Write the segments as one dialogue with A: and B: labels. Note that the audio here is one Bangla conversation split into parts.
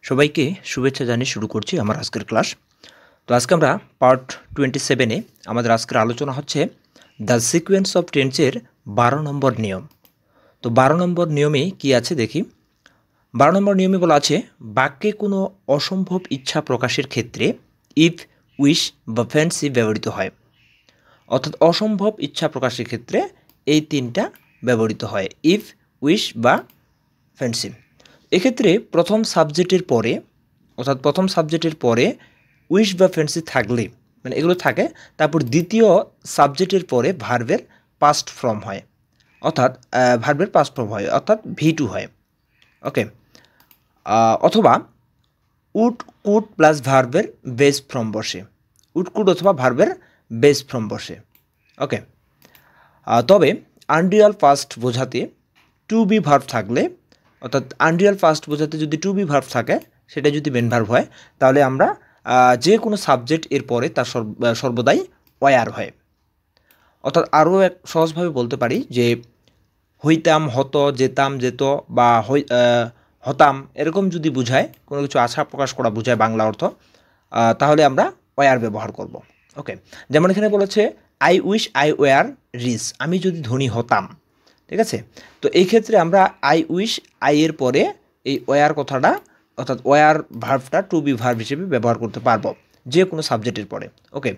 A: সবাইকে শুভেচ্ছা জানিয়ে শুরু করছি আমার আজকের ক্লাস। তো আজকে আমরা পার্ট 27-এ আমাদের আজকের আলোচনা হচ্ছে দ্য সিকোয়েন্স অফ টেন্সের 12 নম্বর নিয়ম। তো 12 নম্বর নিয়মে কি আছে দেখি। 12 নম্বর নিয়মে বলা আছে বাক্যে কোনো অসম্ভব ইচ্ছা প্রকাশের ক্ষেত্রে ইফ, উইশ বা ফ্যান্সি ব্যবহৃত হয়। অর্থাৎ অসম্ভব ইচ্ছা প্রকাশের ক্ষেত্রে এই তিনটা ব্যবহৃত হয়, ইফ, উইশ বা ফ্যান্সি। এক্ষেত্রে প্রথম সাবজেক্টের পরে উইশ বা ফ্যান্সি থাকলে মানে এগুলো থাকে, তারপর দ্বিতীয় সাবজেক্টের পরে ভার্বের পাস্ট ফর্ম হয়, অর্থাৎ ভি2 হয়। ওকে, অথবা উড, কুড প্লাস ভার্বের বেস ফর্ম বসে, অথবা ভার্বের বেস ফর্ম বসে। ওকে, তবে আনরিয়াল পাস্ট বোঝাতে টু বি ভার্ব থাকলে, অর্থাৎ আনরিয়াল পাস্ট বোঝাতে যদি টু বি ভার্ব থাকে, সেটা যদি মেন ভার্ব হয়, তাহলে আমরা যে কোনো সাবজেক্ট এর পরে তার সর্বদাই ওয়ার হয়। অর্থাৎ আরও এক সহজভাবে বলতে পারি যে হইতাম, হতো, যেতাম, যেত বা হতাম, এরকম যদি বুঝায়, কোনো কিছু আশা প্রকাশ করা বুঝায় বাংলা অর্থ, তাহলে আমরা ওয়ার ব্যবহার করব। ওকে, যেমন এখানে বলেছে I wish I were rich, আমি যদি ধনী হতাম। ঠিক আছে, তো এই ক্ষেত্রে আমরা আই উইশ আই এর পরে এই ওয়ার কথাটা, অর্থাৎ ওয়ার ভার্বটা টু বি ভার্ব হিসেবে ব্যবহার করতে পারবো যে কোনো সাবজেক্টের পরে। Okay,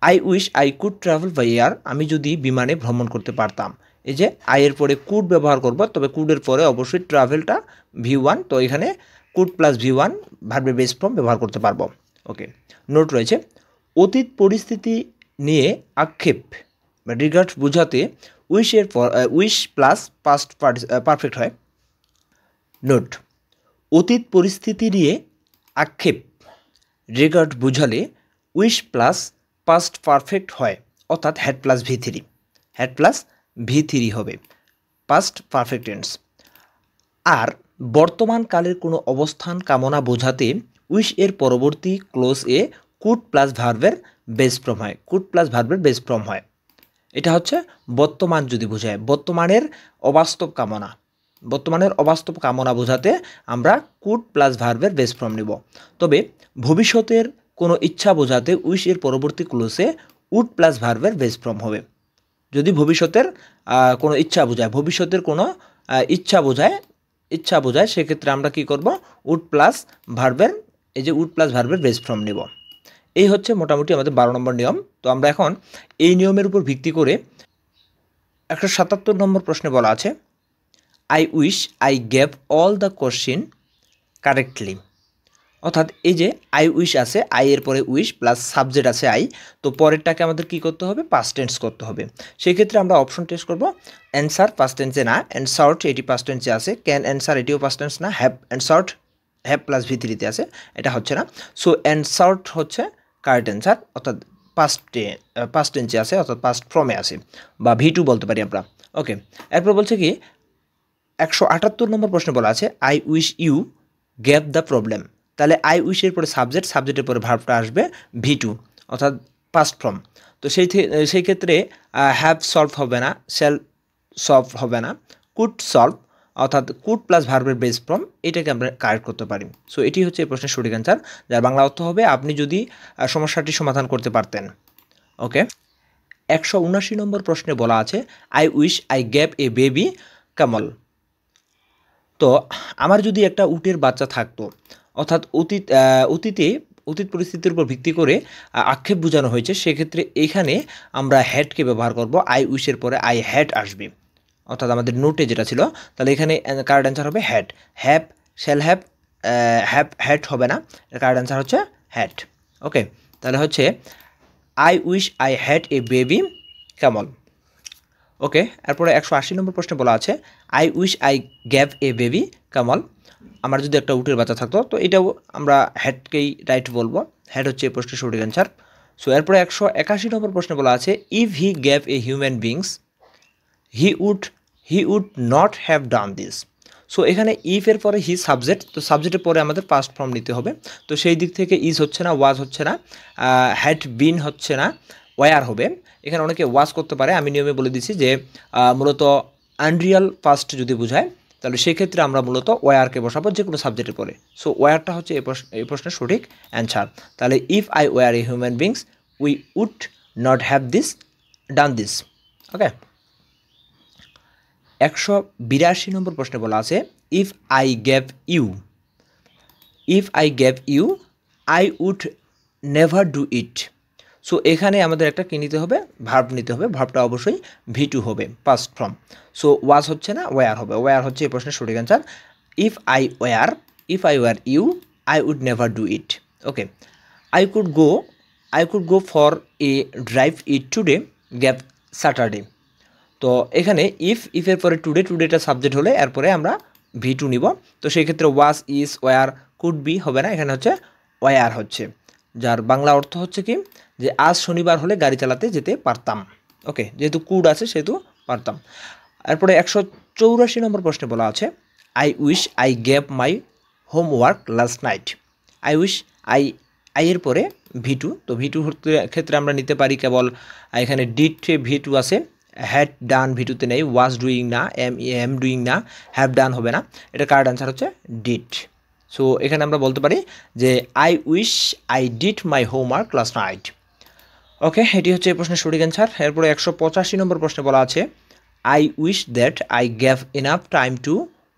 A: I wish I could travel by air, আমি যদি বিমানে ভ্রমণ করতে পারতাম। এই যে আই এর পরে কুড ব্যবহার করব, তবে কুডের পরে অবশ্যই ট্রাভেলটা ভি1, তো এখানে কুড প্লাস ভি1 ভার্বের বেস ফর্ম ব্যবহার করতে পারবো। ওকে, নোট রয়েছে অতীত পরিস্থিতি নিয়ে আক্ষেপ বা রিগার্ড বোঝাতে উইশ প্লাস পাস্ট পারফেক্ট হয়। নোট, অতীত পরিস্থিতি নিয়ে আক্ষেপ রিগার্ড বোঝালে উইশ প্লাস পাস্ট পারফেক্ট হয়, অর্থাৎ হ্যাড প্লাস ভি3 হবে পাস্ট পারফেক্ট টেন্স। আর বর্তমান কালের কোনো অবস্থান কামনা বোঝাতে উইশ এর পরবর্তী ক্লোজ এ কুড প্লাস ভার্বের বেস ফর্ম হয়। এটা হচ্ছে বর্তমান যদি বোঝায়, বর্তমানের অবাস্তব কামনা বোঝাতে আমরা কুড প্লাস ভার্বের বেস ফর্ম নিব। তবে ভবিষ্যতের কোনো ইচ্ছা বোঝাতে উইশ এর পরবর্তী ক্লোজে উড প্লাস ভার্বের বেস ফর্ম হবে। যদি ভবিষ্যতের কোনো ইচ্ছা বোঝায় সেক্ষেত্রে আমরা কি করব, উড প্লাস ভার্বের বেস ফর্ম নিব। এই হচ্ছে মোটামুটি আমাদের 12 নম্বর নিয়ম। তো আমরা এখন এই নিয়মের উপর ভিত্তি করে 177 নম্বর প্রশ্নে বলা আছে I wish I gave all the question correctly. অর্থাৎ এই যে আই উইশ আছে, আই এর পরে উইশ প্লাস সাবজেক্ট আছে আই, তো পরেরটাকে আমাদের কি করতে হবে, পাস্ট টেন্স করতে হবে। সেই ক্ষেত্রে আমরা অপশন টেস্ট করব। অ্যান্সার পাস্ট টেন্সে না, অ্যান্সার্ড এটি পাস্ট টেন্সে আছে, ক্যান অ্যান্সার এটিও পাস্ট টেন্স না, হ্যাভ প্লাস ভি3তে আছে, এটা হচ্ছে না। সো অ্যান্সার্ড হচ্ছে কারেক্ট অ্যান্সার, অর্থাৎ পাস্ট টেন্সে আছে, অর্থাৎ পাস্ট ফর্মে আছে, বা ভি2 বলতে পারি আমরা। ওকে, এরপর বলছে কি 178 নম্বর প্রশ্নে বলা আছে I wish you gave the problem. তাহলে আই উইশের পরে সাবজেক্টের পরে ভার্বটা আসবে ভি2, অর্থাৎ পাস্ট ফর্ম। তো সেই ক্ষেত্রে হ্যাভ সলভ হবে না, শ্যাল সলভ হবে না, কুড সলভ, অর্থাৎ কুড প্লাস ভার্বের বেস ফর্ম, এটাকে আমরা কারেক্ট করতে পারি। সো এটি হচ্ছে এই প্রশ্নের সঠিক অ্যান্সার, যার বাংলা অর্থ হবে আপনি যদি সমস্যাটি সমাধান করতে পারতেন। ওকে, 179 নম্বর প্রশ্নে বলা আছে I wish I gave a baby camel. তো আমার যদি একটা উটের বাচ্চা থাকতো, অর্থাৎ অতীত পরিস্থিতির উপর ভিত্তি করে আক্ষেপ বোঝানো হয়েছে, সেক্ষেত্রে এখানে আমরা হ্যাডকে ব্যবহার করব, আই উইশের পরে আই হ্যাড আসবে, অর্থাৎ আমাদের নোটে যেটা ছিল। তাহলে এখানে কারেক্ট অ্যান্সার হবে হ্যাড। হ্যাড হবে না, কারেক্ট অ্যান্সার হচ্ছে হ্যাড। ওকে, তাহলে হচ্ছে I wish I had a baby camel. Okay, এরপরে 180 নম্বর প্রশ্নে বলা আছে I wish I gave a baby camel. আমার যদি একটা উটের বাচ্চা থাকতো, তো এটাও আমরা হ্যাডকেই রাইট বলবো, হ্যাড হচ্ছে এই প্রশ্নের সঠিক অ্যান্সার। সো এরপরে 181 নম্বর প্রশ্নে বলা আছে if he gave a human beings he would not have done this. So এখানে ইফ এর পরে হি সাবজেক্ট, তো সাবজেক্টের পরে আমাদের পাস্ট ফর্ম নিতে হবে। তো সেই দিক থেকে ইজ হচ্ছে না, ওয়াজ হচ্ছে না, হ্যাড বিন হচ্ছে না, ওয়ার হবে। এখানে অনেকে ওয়াজ করতে পারে, আমি নিয়মে বলে দিচ্ছি যে মূলত আনরিয়াল পাস্ট যদি বোঝায় তাহলে সেক্ষেত্রে আমরা মূলত ওয়ারকে বসাবো যে কোনো সাবজেক্টের পরে। সো ওয়ারটা হচ্ছে এই প্রশ্নের সঠিক অ্যান্সার। তাহলে if I were a human beings we would not have done this. Okay, 182 নম্বর প্রশ্নে বলা আছে if I gave you I would never do it. So এখানে আমাদের একটা কী নিতে হবে, ভার্ব নিতে হবে। ভার্বটা অবশ্যই V2 হবে, পাস্ট ফর্ম। সো ওয়াজ হচ্ছে না, ওয়ার হবে। ওয়ার হচ্ছে এই প্রশ্নের সঠিক answer. If I were you I would never do it. Okay, I could go for a drive it today gave Saturday. তো এখানে ইফের পরে টুডেটা সাবজেক্ট হলে এরপরে আমরা V2 নিব। তো সেই ক্ষেত্রে ওয়াজ, ইজ, ওয়ার, কুড বি হবে না, এখানে হচ্ছে ওয়ার হচ্ছে, যার বাংলা অর্থ হচ্ছে কি যে আজ শনিবার হলে গাড়ি চালাতে যেতে পারতাম। ওকে, যেহেতু কুড আছে সেহেতু পারতাম। এরপরে 184 নম্বর প্রশ্নে বলা আছে I wish I gave my homework last night. I এর পরে V2। তো V2 ক্ষেত্রে আমরা নিতে পারি কেবল এখানে ডিড V2 আছে, হ্যাড ডান V2তে নেই, ওয়াজ ডুইং না, এম ডুইং না, হ্যাভ ডান হবে না। এটা কারেক্ট অ্যান্সার হচ্ছে ডিড। সো এখানে আমরা বলতে পারি যে I wish I did my homework last night. Okay, এটি হচ্ছে এই প্রশ্নের সঠিক অ্যান্সার। এরপরে 185 নম্বর প্রশ্নে বলা আছে I wish that I gave enough time to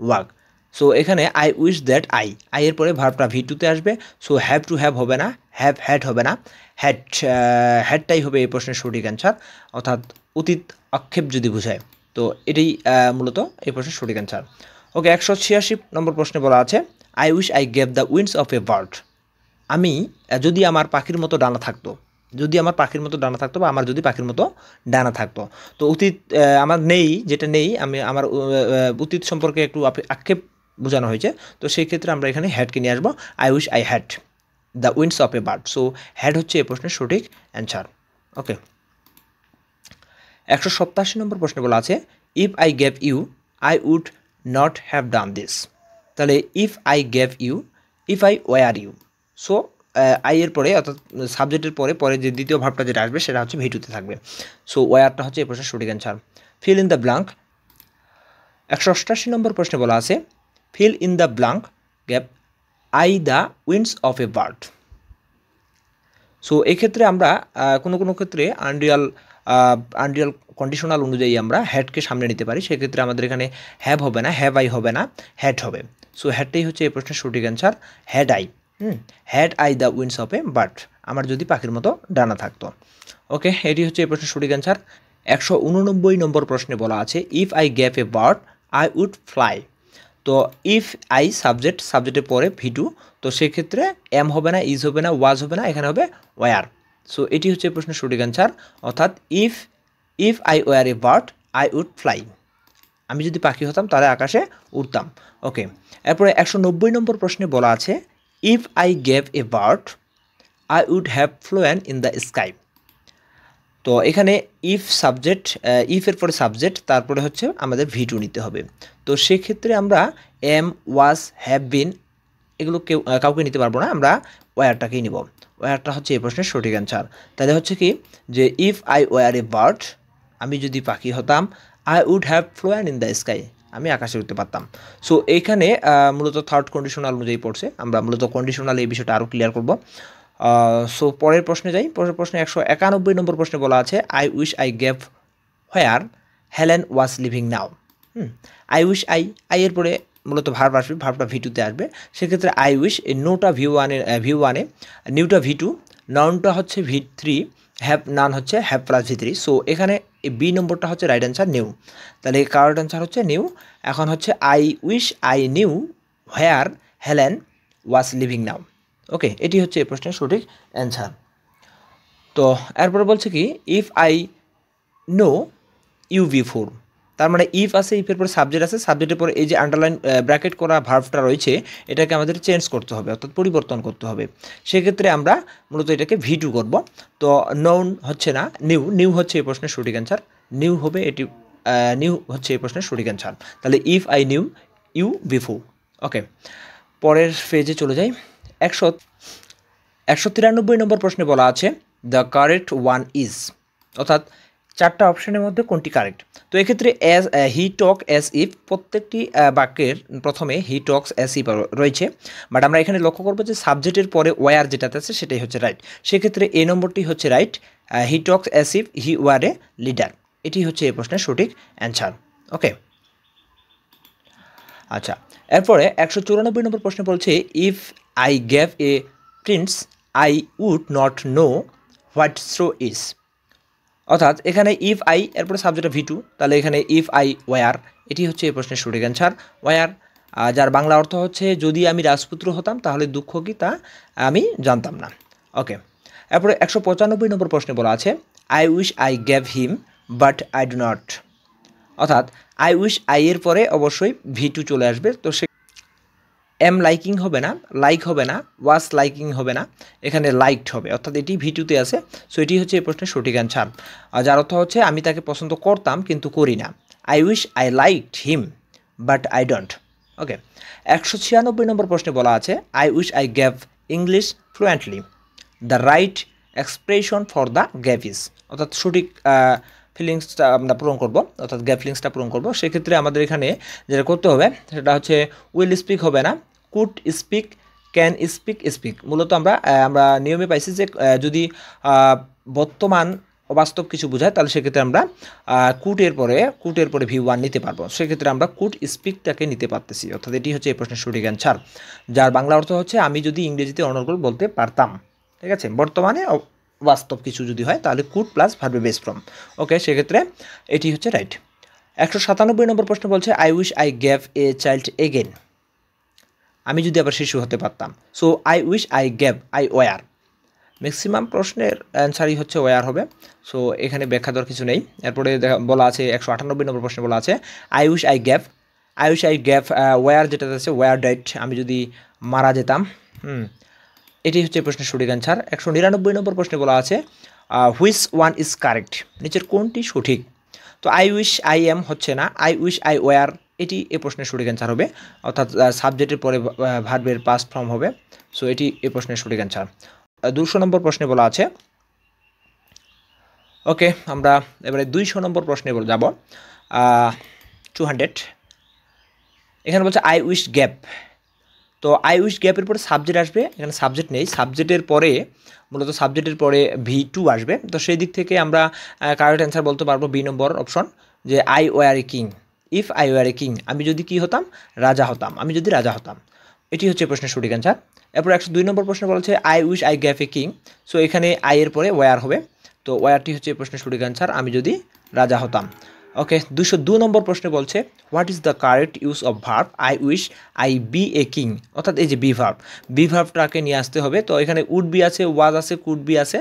A: work. So এখানে আই উইশ দ্যাট আই এর পরে ভার্বটা V2তে আসবে। সো হ্যাভ টু হ্যাভ হবে না, হ্যাড হবে না, হ্যাডটাই হবে এই প্রশ্নের সঠিক অ্যান্সার, অর্থাৎ অতীত আক্ষেপ যদি বোঝায়। তো এটাই মূলত এই প্রশ্নের সঠিক অ্যান্সার। ওকে, 186 নম্বর প্রশ্নে বলা আছে I wish I gave the wings of A bird. আমি যদি আমার পাখির মতো ডানা থাকতো, বা আমার যদি পাখির মতো ডানা থাকতো। তো অতীত আমার নেই, যেটা নেই, আমার অতীত সম্পর্কে একটু আক্ষেপ বোঝানো হয়েছে। তো সেই ক্ষেত্রে আমরা এখানে হ্যাডকে নিয়ে আসবো, I wish I had the wings of a bird. So had হচ্ছে এই প্রশ্নের সঠিক অ্যান্সার। ওকে, 187 নম্বর প্রশ্নে বলা আছে if I gave you I would not have done this. তাহলে if I gave you, if I were you. So I এর পরে অর্থাৎ সাবজেক্টের পরে যে দ্বিতীয় ভাবটা যেটা আসবে সেটা হচ্ছে V2তে থাকবে। সো ওয়ারটা হচ্ছে এই প্রশ্নের সঠিক answer. Fill in the blank. 188 নম্বর প্রশ্নে বলা আছে fill in the blank gap I the wings of a bird. So এক্ষেত্রে আমরা কোনো ক্ষেত্রে আনরিয়াল কন্ডিশনাল অনুযায়ী আমরা হ্যাডকে সামনে নিতে পারি। সেক্ষেত্রে আমাদের এখানে হ্যাভ হবে না, হ্যাভ আই হবে না, হ্যাড হবে। সো হ্যাডটাই হচ্ছে এই প্রশ্নের সঠিক answer, had I. Had I the wings of a bird, আমার যদি পাখির মতো ডানা থাকতো। ওকে, এটি হচ্ছে এই প্রশ্নের সঠিক অ্যান্সার। 189 নম্বর প্রশ্নে বলা আছে if I gave a bird I would fly. তো ইফ আই সাবজেক্টের পরে V2, তো সেক্ষেত্রে এম হবে না, ইজ হবে না, ওয়াজ হবে না, এখানে হবে ওয়ার। সো এটি হচ্ছে প্রশ্নের সঠিক অ্যান্সার, অর্থাৎ if I were a bird I would fly. আমি যদি পাখি হতাম তাহলে আকাশে উড়তাম। ওকে, এরপরে 190 নম্বর প্রশ্নে বলা আছে if I gave a bird I would have flown in the sky. তো এখানে ইফের পরে সাবজেক্ট, তারপরে হচ্ছে আমাদের V2 নিতে হবে। তো সেক্ষেত্রে আমরা এম, ওয়াজ, হ্যাভ বিন এগুলো কাউকে নিতে পারবো না, আমরা ওয়ারটাকেই নিব। ওয়ারটা হচ্ছে এই প্রশ্নের সঠিক অ্যান্সার। তাহলে হচ্ছে কি যে if I were a bird, আমি যদি পাখি হতাম, I would have flown in the sky, আমি আকাশে উঠতে পারতাম। সো এইখানে মূলত থার্ড কন্ডিশনাল অনুযায়ী পড়ছে, আমরা মূলত কন্ডিশনাল এই বিষয়টা আরও ক্লিয়ার করব। সো পরের প্রশ্নে যাই। পরের প্রশ্নে 191 নম্বর প্রশ্নে বলা আছে I wish I gave where Helen was living now. I wish I এর পরে মূলত ভার্ব আসবে, ভার্বটা V2তে আসবে। সেক্ষেত্রে আই উইশ, এই নোটা V1-এ, নিউটা V2, নাউনটা হচ্ছে V3, নান হচ্ছে হ্যাভ প্লাস V3। সো এখানে এই বি নম্বরটা হচ্ছে রাইট অ্যান্সার, নিউ। তাহলে কারেক্ট অ্যান্সার হচ্ছে নিউ। এখন হচ্ছে I wish I knew where Helen was living now. Okay, এটি হচ্ছে এই প্রশ্নের সঠিক অ্যান্সার। তো এরপরে বলছে কি if I know you before. তার মানে ইফ আছে, ইফের পরে সাবজেক্ট আছে, সাবজেক্টের পরে এই যে আন্ডারলাইন ব্র্যাকেট করা ভার্বটা রয়েছে এটাকে আমাদের চেঞ্জ করতে হবে, অর্থাৎ পরিবর্তন করতে হবে। সেক্ষেত্রে আমরা মূলত এটাকে V2 করব। তো নোন হচ্ছে না, নিউ হচ্ছে এই প্রশ্নের সঠিক অ্যান্সার, নিউ হবে এটি, নিউ হচ্ছে এই প্রশ্নের সঠিক অ্যান্সার। তাহলে if I knew you before. Okay, পরের পেজে চলে যাই। 193 নম্বর প্রশ্নে বলা আছে দ্য কারেক্ট ওয়ান ইজ, অর্থাৎ চারটা অপশনের মধ্যে কোনটি কারেক্ট? তো এক্ষেত্রে as he talk as if প্রত্যেকটি বাক্যের প্রথমে হি টক্স অ্যাজ ইফ রয়েছে, বাট আমরা এখানে লক্ষ্য করবো যে সাবজেক্টের পরে ওয়ার যেটাতে আছে সেটাই হচ্ছে রাইট। সেক্ষেত্রে এ নম্বরটি হচ্ছে right, he talks as if he war a leader, এটি হচ্ছে এই প্রশ্নের সঠিক অ্যান্সার। ওকে, আচ্ছা, এরপরে 194 নম্বর প্রশ্নে বলছে if I gave a prince I would not know what straw is. অর্থাৎ এখানে ইফ আই এরপরে সাবজেক্ট V2, তাহলে এখানে ইফ আই ওয়ার, এটি হচ্ছে এই প্রশ্নের সঠিক অ্যান্সার ওয়ার, যার বাংলা অর্থ হচ্ছে যদি আমি রাজপুত্র হতাম তাহলে দুঃখ কি তা আমি জানতাম না। ওকে, এরপরে 195 নম্বর প্রশ্নে বলা আছে I wish I gave him but I do not. অর্থাৎ আই উইশ আই এর পরে অবশ্যই V2 চলে আসবে, তো সে এম লাইকিং হবে না, লাইক হবে না, ওয়াজ লাইকিং হবে না, এখানে লাইকড হবে, অর্থাৎ এটি V2তে আছে। সো এটি হচ্ছে এই প্রশ্নের সঠিক অ্যান্সার, যার অর্থ হচ্ছে আমি তাকে পছন্দ করতাম কিন্তু করি না। I wish I liked him but I don't. Okay, 196 নম্বর প্রশ্নে বলা আছে I wish I gave English fluently, the right expression for the gave is. অর্থাৎ সঠিক ফিলিংসটা আমরা পূরণ করবো, অর্থাৎ গ্যাপ ফিলিংসটা পূরণ করবো। সেক্ষেত্রে আমাদের এখানে যেটা করতে হবে সেটা হচ্ছে উইল স্পিক হবে না, could speak, can speak, speak. মূলত আমরা নিয়মে পাইছি যে যদি বর্তমান অবাস্তব কিছু বোঝায় তাহলে সেক্ষেত্রে আমরা কুটের পরে V1 নিতে পারবো, সেক্ষেত্রে আমরা কুড স্পিকটাকে নিতে পারতেছি, অর্থাৎ এটি হচ্ছে এই প্রশ্নের সঠিক অ্যান্সার, যার বাংলা অর্থ হচ্ছে আমি যদি ইংরেজিতে অনর্গল বলতে পারতাম। ঠিক আছে, বর্তমানে বাস্তব কিছু যদি হয় তাহলে কুড প্লাস ভার্বের বেস ফর্ম। ওকে, সেক্ষেত্রে এটি হচ্ছে রাইট। 197 নম্বর প্রশ্ন বলছে I wish I gave a child again, আমি যদি আবার শিশু হতে পারতাম। So I wish I gave I were, maximum প্রশ্নের অ্যান্সারই হচ্ছে ওয়ার হবে। সো এখানে ব্যাখ্যা দেওয়ার কিছু নেই। এরপরে বলা আছে 198 নম্বর প্রশ্নে বলা আছে I wish I gave were, যেটা আছে ওয়ার ডাইট, আমি যদি মারা যেতাম। এটি হচ্ছে প্রশ্নের সঠিক অ্যান্সার। 199 নম্বর প্রশ্নে বলা আছে হুইচ ওয়ান ইজ কারেক্ট, নিচের কোনটি সঠিক? তো আই উইশ আই এম হচ্ছে না, আই উইশ আই ওয়ার, এটি এই প্রশ্নের সঠিক অ্যান্সার হবে, অর্থাৎ সাবজেক্টের পরে ভার্বের পাস্ট ফর্ম হবে। সো এটি এই প্রশ্নের সঠিক অ্যান্সার। 200 নম্বর প্রশ্নে বলা আছে, ওকে আমরা এবারে 200 নম্বর প্রশ্নে যাব, 200। এখানে বলছে আই উইশ গ্যাপ, তো আই উইশ গ্যাপের পরে সাবজেক্ট আসবে, এখানে সাবজেক্ট নেই, সাবজেক্টের পরে মূলত সাবজেক্টের পরে V2 আসবে। তো সেই দিক থেকে আমরা কারেক্ট অ্যান্সার বলতে পারবো বি নম্বর অপশন, যে I were a king, if I were a king, আমি যদি কি হতাম, রাজা হতাম, আমি যদি রাজা হতাম, এটি হচ্ছে প্রশ্নের সঠিক অ্যান্সার। এরপর 102 নম্বর প্রশ্ন বলছে I wish I gave a king, so এখানে আই এর পরে ওয়ার হবে, তো ওয়ারটি হচ্ছে প্রশ্নের সঠিক অ্যান্সার, আমি যদি রাজা হতাম। ওকে, 202 নম্বর প্রশ্নে বলছে what is the correct use of verb I wish I be a king, অর্থাৎ এই যে বি ভার্বটাকে নিয়ে আসতে হবে। তো এখানে উড বি আছে, ওয়াজ আছে, কুড বি আছে,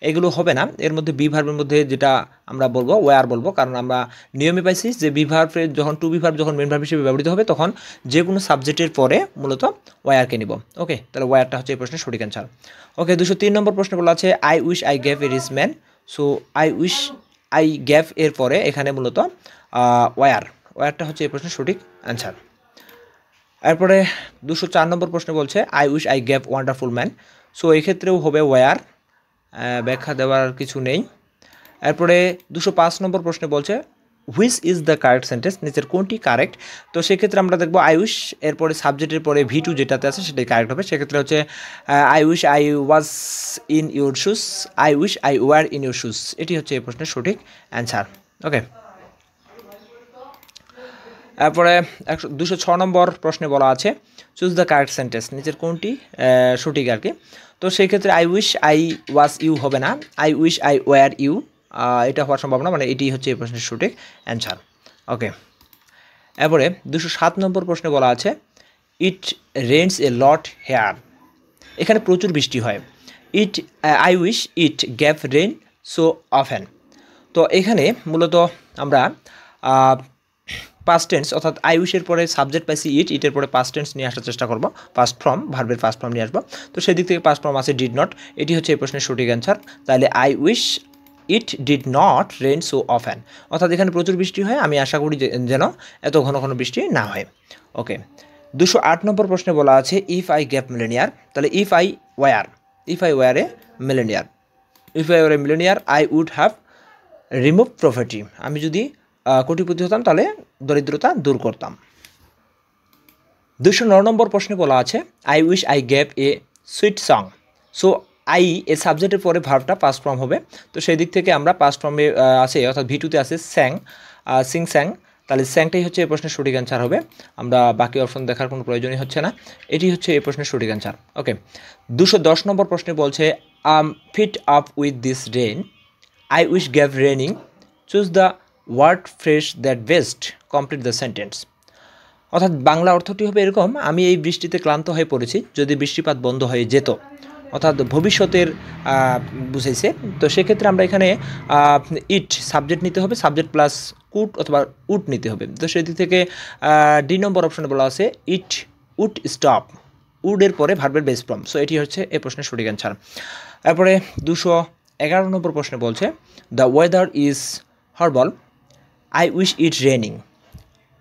A: এগুলো হবে না, এর মধ্যে বি ভার্বের মধ্যে যেটা আমরা বলবো ওয়ার বলবো, কারণ আমরা নিয়মে পাইছি যে বি ভার্বের যখন টু বি ভার্ব যখন মেন ভার্ব হিসেবে ব্যবহৃত হবে তখন যে কোনো সাবজেক্টের পরে মূলত ওয়ারকে নিব। ওকে, তাহলে ওয়ারটা হচ্ছে এই প্রশ্নের সঠিক অ্যান্সার। ওকে, 203 নম্বর প্রশ্ন বলা আছে I wish I gave a rich man, so I wish I gave এর পরে এখানে মূলত ওয়ারটা হচ্ছে এই প্রশ্নের সঠিক অ্যান্সার। এরপরে 204 নম্বর প্রশ্ন বলছে I wish I gave wonderful man, so এক্ষেত্রেও হবে ওয়ার, ব্যাখ্যা দেওয়ার কিছু নেই। এরপরে 205 নম্বর প্রশ্নে বলছে which is the correct sentence, নিচের কোনটি কারেক্ট? তো সেক্ষেত্রে আমরা দেখবো আই উইশ এরপরে সাবজেক্টের পরে V2 যেটাতে আছে সেটাই কারেক্ট হবে। সেক্ষেত্রে হচ্ছে I wish I was in your shoes, I wish I war in your shoes, এটি হচ্ছে এই প্রশ্নের সঠিক অ্যান্সার। ওকে, এরপরে 206 নম্বর প্রশ্নে বলা আছে চুজ দ্য কারেক্ট সেন্টেন্স, নিচের কোনটি সঠিক আর কি। তো সেই ক্ষেত্রে I wish I was you হবে না, I wish I were you, এটা হওয়ার সম্ভাবনা, মানে এটি হচ্ছে এই প্রশ্নের সঠিক অ্যান্সার। ওকে, এরপরে 207 নম্বর প্রশ্নে বলা আছে it rains A lot hair, এখানে প্রচুর বৃষ্টি হয়। I wish it gave rain so often, তো এখানে মূলত আমরা পাস্ট টেন্স, অর্থাৎ আই উইশের পরে সাবজেক্ট পাইছি ইটের পরে পাস্ট টেন্স নিয়ে আসার চেষ্টা করবো, পাস্ট ফর্ম ভার্বের পাস্ট ফর্ম নিয়ে আসবো। তো সেই দিক থেকে পাস্ট ফর্ম আছে ডিড নট, এটি হচ্ছে এই প্রশ্নের সঠিক অ্যান্সার। তাহলে I wish it did not rain so often, অর্থাৎ এখানে প্রচুর বৃষ্টি হয়, আমি আশা করি যেন এত ঘন ঘন বৃষ্টি না হয়। ওকে, 208 নম্বর প্রশ্নে বলা আছে ইফ আই গ্যাভ মিলেনিয়ার, তাহলে if I were a millionaire, I would have remove property, আমি যদি কোটিপতি হতাম তাহলে দরিদ্রতা দূর করতাম। 209 নম্বর প্রশ্নে বলা আছে I wish I gave a sweet song. So I A সাবজেক্টের পরে ভার্বটা পাস্ট ফর্ম হবে, তো সেই দিক থেকে আমরা পাস্ট ফর্মে আছে অর্থাৎ ভিটুতে আছে স্যাং, সিং স্যাং, তাহলে স্যাংটাই হচ্ছে এই প্রশ্নের সঠিক অ্যান্সার হবে। আমরা বাকি অপশন দেখার কোনো প্রয়োজনই হচ্ছে না, এটি হচ্ছে এই প্রশ্নের সঠিক অ্যান্সার। ওকে, 210 নম্বর প্রশ্নে বলছে fit up with this rain, I wish gave raining, choose the word fresh that best, complete the sentence. অর্থাৎ বাংলা অর্থটি হবে এরকম, আমি এই বৃষ্টিতে ক্লান্ত হয়ে পড়েছি, যদি বৃষ্টিপাত বন্ধ হয়ে যেত, অর্থাৎ ভবিষ্যতের বুঝাইছে। তো সেক্ষেত্রে আমরা এখানে ইট সাবজেক্ট নিতে হবে, সাবজেক্ট প্লাস কুড অথবা উড নিতে হবে। তো সেই দিক থেকে ডি নম্বর অপশনে বলা আছে ইট উড স্টপ, উডের পরে ভার্বের বেস ফর্ম। সো এটি হচ্ছে এই প্রশ্নের সঠিক অ্যান্সার। তারপরে 211 নম্বর প্রশ্নে বলছে the weather is horrible, I wish it raining.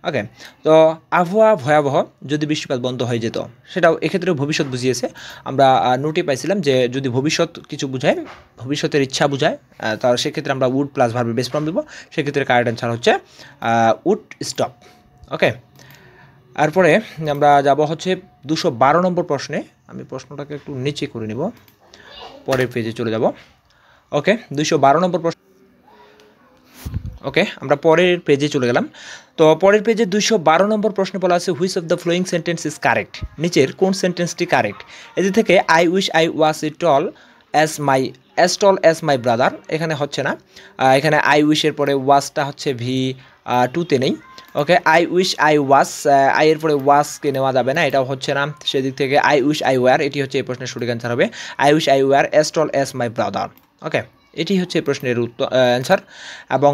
A: Okay, তো আবহাওয়া ভয়াবহ, যদি বৃষ্টিপাত বন্ধ হয়ে যেত, সেটাও এক্ষেত্রেও ভবিষ্যৎ বুঝিয়েছে। আমরা নোটে পাইছিলাম যে যদি ভবিষ্যৎ কিছু বুঝায়, ভবিষ্যতের ইচ্ছা বুঝায়, তাহলে সেক্ষেত্রে আমরা উড প্লাস ভার্বের বেস ফর্ম দেবো। সেক্ষেত্রে কারেক্ট অ্যান্সার হচ্ছে উড স্টপ। ওকে, তারপরে আমরা যাব হচ্ছে 212 নম্বর প্রশ্নে। আমি প্রশ্নটাকে একটু নিচে করে নিব, পরের পেজে চলে যাব। ওকে, 212 নম্বর প্রশ্ন। ওকে, আমরা পরের পেজে চলে গেলাম। তো পরের পেজে 212 নম্বর প্রশ্নে বলা আছে which of the following sentence is correct, নিচের কোন সেন্টেন্সটি কারেক্ট। এদের থেকে I wish I was A ton as my brother, এখানে হচ্ছে না, এখানে আই উইশের পরে ওয়াজটা হচ্ছে ভি টুতে নেই। Okay, I wish I was, I এর পরে ওয়াজকে নেওয়া যাবে না, এটাও হচ্ছে না। সেদিক থেকে আই উইশ আই ওয়ার, এটি হচ্ছে এই প্রশ্নের সঠিক অ্যান্সার হবে। I wish I were as tall as my brother. Okay, এটি হচ্ছে প্রশ্নের উত্তর অ্যান্সার। এবং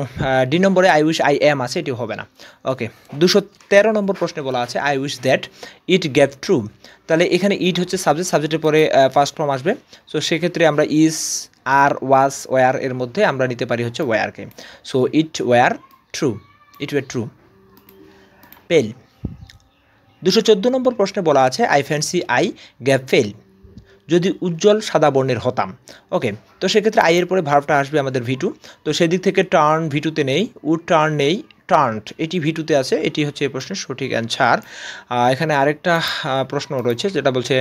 A: ডি নম্বরে আই উইশ আই এম আছে, এটিও হবে না। ওকে, 213 নম্বর প্রশ্নে বলা আছে I wish that it gave true, তাহলে এখানে ইট হচ্ছে সাবজেক্ট, সাবজেক্টের পরে ফার্স্ট ফর্ম আসবে। সো সেক্ষেত্রে আমরা ইজ, আর, ওয়াজ, ওয়ার এর মধ্যে আমরা নিতে পারি হচ্ছে ওয়ারকে। So it were true, it were true. Pale. 214 নম্বর প্রশ্নে বলা আছে I fancy I gave fail, যদি উজ্জ্বল সাদা বর্ণের হতাম। ওকে, তো সেক্ষেত্রে আই এর পরে ভার্বটা আসবে আমাদের ভিটু। তো সেদিক থেকে টার্ন ভিটুতে নেই, উড টার্ন নেই, টার্নড এটি ভিটুতে আছে, এটি হচ্ছে এই প্রশ্নের সঠিক অ্যান্সার। এখানে আরেকটা প্রশ্ন রয়েছে যেটা বলছে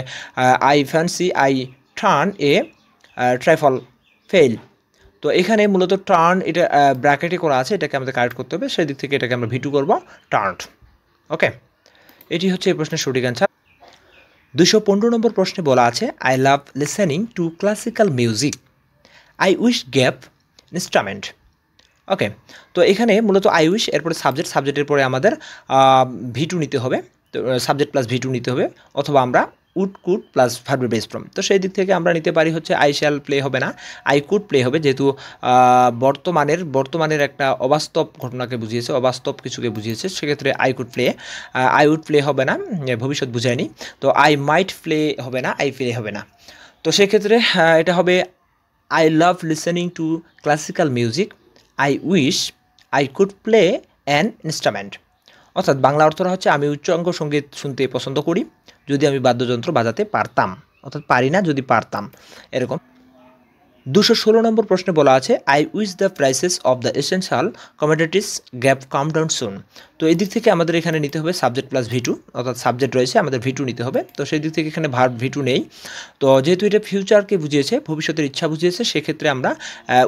A: I fancy I turn a trifle fail. তো এখানে মূলত টার্ন এটা ব্র্যাকেটে করা আছে, এটাকে আমাদের কারেক্ট করতে হবে, সেদিক থেকে এটাকে আমরা ভিটু করবো, টার্নড। ওকে, এটি হচ্ছে এই প্রশ্নের সঠিক অ্যান্সার। 215 নম্বর প্রশ্নে বলা আছে I love listening to classical music, I wish gave instrument. Okay, তো এখানে মূলত আই উইশ এরপরে সাবজেক্ট, সাবজেক্টের পরে আমাদের ভিটু নিতে হবে, তো সাবজেক্ট প্লাস ভিটু নিতে হবে, অথবা আমরা উড কুড প্লাস ভার্বের বেস ফর্ম। তো সেই দিক থেকে আমরা নিতে পারি হচ্ছে আই শ্যাল প্লে হবে না, আই কুড প্লে হবে, যেহেতু বর্তমানের একটা অবাস্তব ঘটনাকে বুঝিয়েছে, অবাস্তব কিছুকে বুঝিয়েছে, সেক্ষেত্রে I could play, I would play হবে না, ভবিষ্যৎ বুঝায়নি। তো আই মাইট প্লে হবে না, আই প্লে হবে না। তো সেক্ষেত্রে এটা হবে I love listening to classical music, I wish I could play an instrument. অর্থাৎ বাংলা অর্থটা হচ্ছে আমি উচ্চাঙ্গ সঙ্গীত শুনতে পছন্দ করি, যদি আমি বাদ্যযন্ত্র বাজাতে পারতাম, অর্থাৎ পারি না, যদি পারতাম, এরকম। 216 নম্বর প্রশ্নে বলা আছে I wish the prices of the essential commodities gap come down soon. তো এই দিক থেকে আমাদের এখানে নিতে হবে সাবজেক্ট প্লাস ভিটু, অর্থাৎ সাবজেক্ট রয়েছে, আমাদের ভিটু নিতে হবে। তো সেই দিক থেকে এখানে ভার্ব ভিটু নেই। তো যেহেতু এটা ফিউচারকে বুঝিয়েছে, ভবিষ্যতের ইচ্ছা বুঝিয়েছে, সেক্ষেত্রে আমরা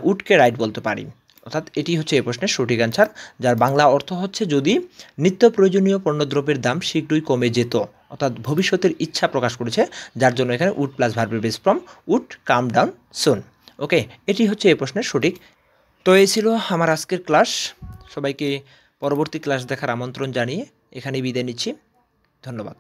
A: উডকে রাইট বলতে পারি, অর্থাৎ এটি হচ্ছে এই প্রশ্নের সঠিক অ্যান্সার, যার বাংলা অর্থ হচ্ছে যদি নিত্য প্রয়োজনীয় পণ্যদ্রব্যের দাম শীঘ্রই কমে যেত, অর্থাৎ ভবিষ্যতের ইচ্ছা প্রকাশ করেছে, যার জন্য এখানে উড প্লাস ভার্বের base form would come down soon. Okay, এটি হচ্ছে এই প্রশ্নের সঠিক। তো এই ছিল আমার আজকের ক্লাস। সবাইকে পরবর্তী ক্লাস দেখার আমন্ত্রণ জানিয়ে এখানে বিদায় নিচ্ছি। ধন্যবাদ।